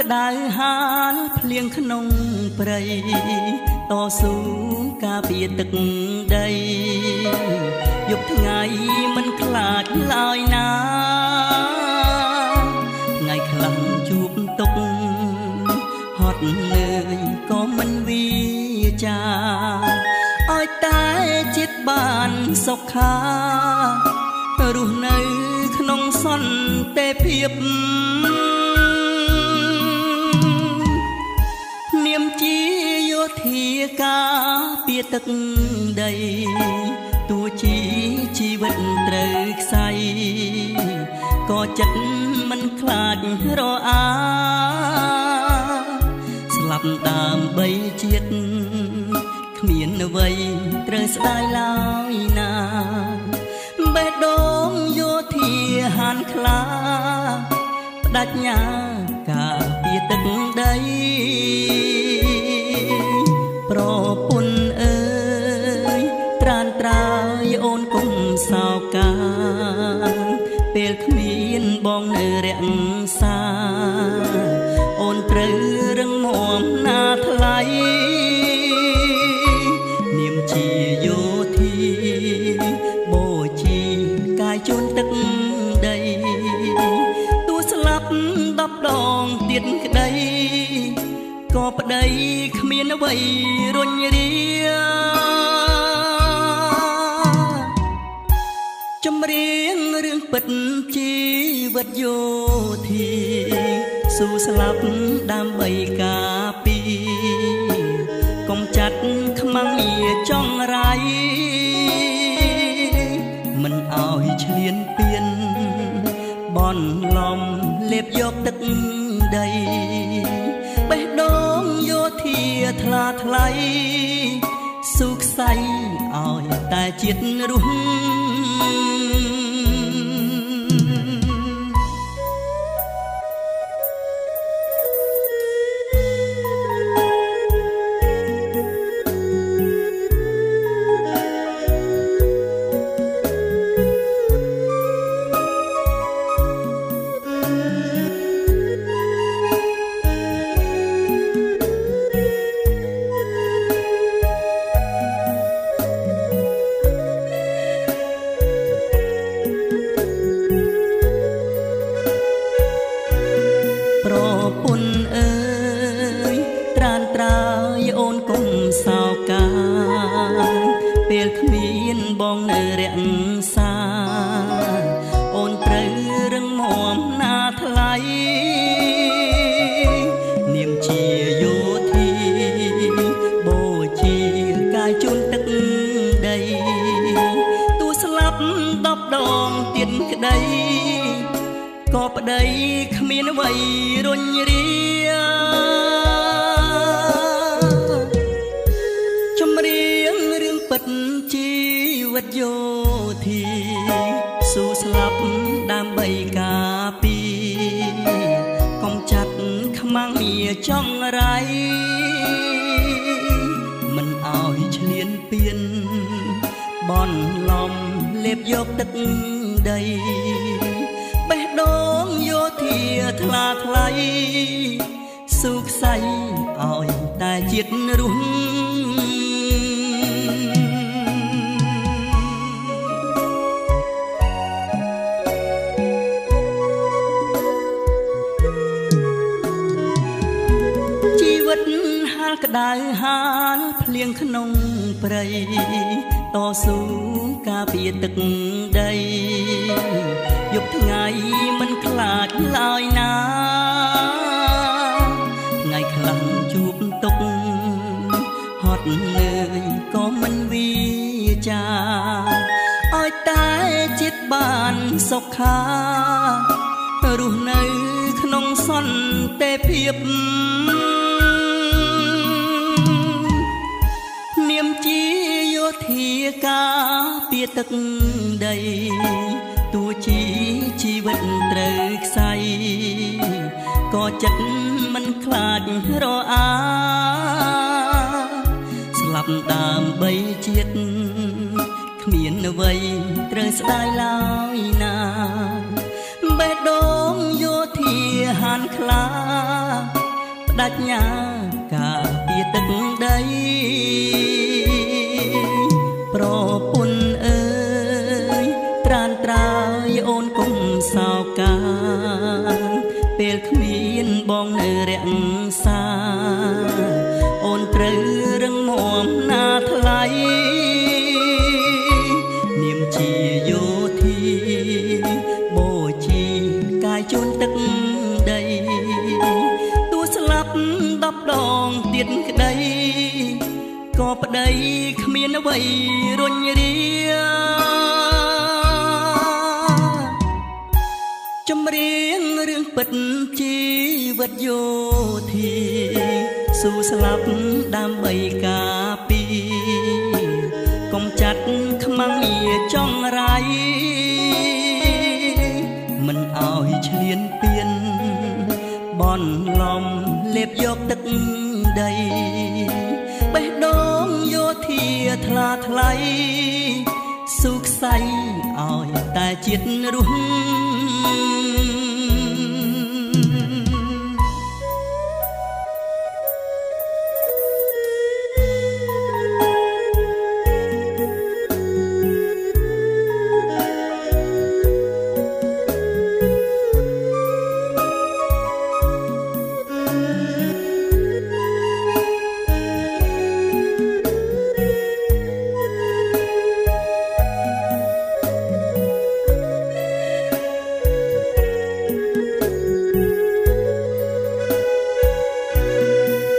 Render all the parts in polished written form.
ក្តៅហាលភ្លៀងក្នុងព្រៃតស៊ូការពារទឹកដីយប់ថ្ងៃមិនខ្លាចឡើយណាថ្ងៃខ្លះជួបទុកហត់នឿយក៏មិនវាចាឲ្យតែចិត្តបានសុខារស់នៅក្នុងសន្តិភាពនាមជាយោធាការពារទឹកដីទោះជាជីវិតត្រូវខ្សែក៏ចិត្តមិនខ្លាចរអាស្លាប់ដើម្បីជាតិគ្មានអ្វីត្រូវស្ដាយឡើយណាបេះដូងយោធាហានខ្លាបដិញ្ញាការពារទឹកដីប្រពន្ធអើយត្រានត្រើយអូនគុំសោកាពេលគ្មានបងនៅរក្សាអូនត្រូវរឹងមាំណាថ្លៃនាមជាយោធាបូជាកាយជូនទឹកដីទោះស្លាប់10 ដងទៀតក្តីក៏ប្តីគ្មានអ្វីរុញរាចម្រៀងរឿងពិតជីវិតយោធាស៊ូស្លាប់ដើម្បីការពារកុំចាត់ខ្មាំងងារចង់រៃមិនឲ្យឈ្លានពានបនលំលេបយកទឹកដីបេះដូងយោធាថ្លាថ្លៃស៊ូខ្សែឲ្យតែជាតិរស់ប្រពន្ធអើយត្រានត្រើយអូនគុំសោកាពេលគ្មានបងនៅរក្សាអូនត្រូវរឹងមាំណាថ្លៃនាមជាយោធាបូជាកាយជូនទឹកដីទោះស្លាប់10 ដងទៀតក្តីក៏ប្តីគ្មានអ្វីរុញរាចម្រៀងរឿងពិតជីវិតយោធាស៊ូស្លាប់ដើម្បីការពារកុំចាត់ខ្មាំងងារចង់រៃមិនឲ្យឈ្លានពានបនលំលេបយកទឹកដីបេះដូងយោធាថ្លាថ្លៃស៊ូខ្សែឲ្យតែជាតិរស់ជីវិតហាលក្តៅហាលភ្លៀងក្នុងព្រៃតស៊ូការពារទឹកដីយប់ថ្ងៃមិនខ្លាចឡើយណាថ្ងៃខ្លះជួបទុកហត់នឿយក៏មិនវាចាឲ្យតែចិត្តបានសុខារស់នៅក្នុងសន្តិភាពនាមជាយោធាការពារទឹកដីទោះជាជីវិតត្រូវខ្សែក៏ចិត្តមិនខ្លាចរអាស្លាប់ដើម្បីជាតិគ្មានអ្វីត្រូវស្ដាយឡើយណាបេះដូងយោធាហានខ្លា ដាច់ញាការពារទឹកដីប្រពន្ធអើយត្រានត្រើយអូនកុំសោកាពេលគ្មានបងនៅរក្សាអូនត្រូវរឹងមាំណាថ្លៃនាមជាយោធាបូជាកាយជូនទឹកដីទោះស្លាប់10ដងទៀតក្តីក៏ប្តីគ្មានអ្វីរុញរាចម្រៀងរឿងពិតជីវិតយោធាស៊ូស្លាប់ដើម្បីការពារកុំចាត់ខ្មាំងងារចង់រៃមិនឲ្យឈ្លានពានបនលំលេបយកទឹកដីបេះដូងយោធាថ្លាថ្លៃស៊ូខ្សៃឲ្យតែជាតិរស់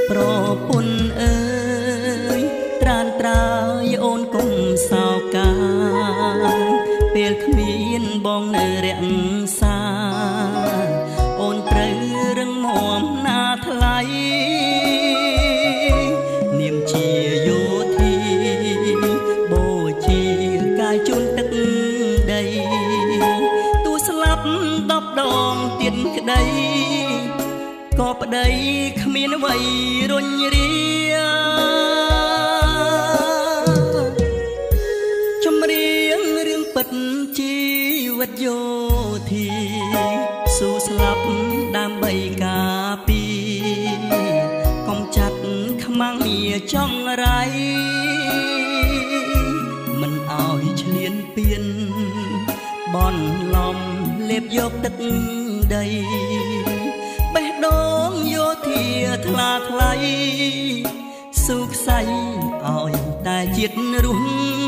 ប្រពន្ធអើយត្រានត្រើយអូនកុំសោកាពេលគ្មានបងនៅរក្សាអូនត្រូវរឹងមាំណាថ្លៃនាមជាយោធាបូជាកាយជូនទឹកដីទោះស្លាប់10ដងទៀតក្តីក៏ប្តីគ្មានអ្វីរុញរាចម្រៀងរឿងពិតជីវិតយោធាស៊ូស្លាប់ដើម្បីការពារកុំចាត់ខ្មាំងងារចង់រៃមិនឲ្យឈ្លានពានបនលំលេបយកទឹកដីបេះដូងយោធាថ្លាថ្លៃស៊ូខ្សៃឲ្យតែជាតិរស់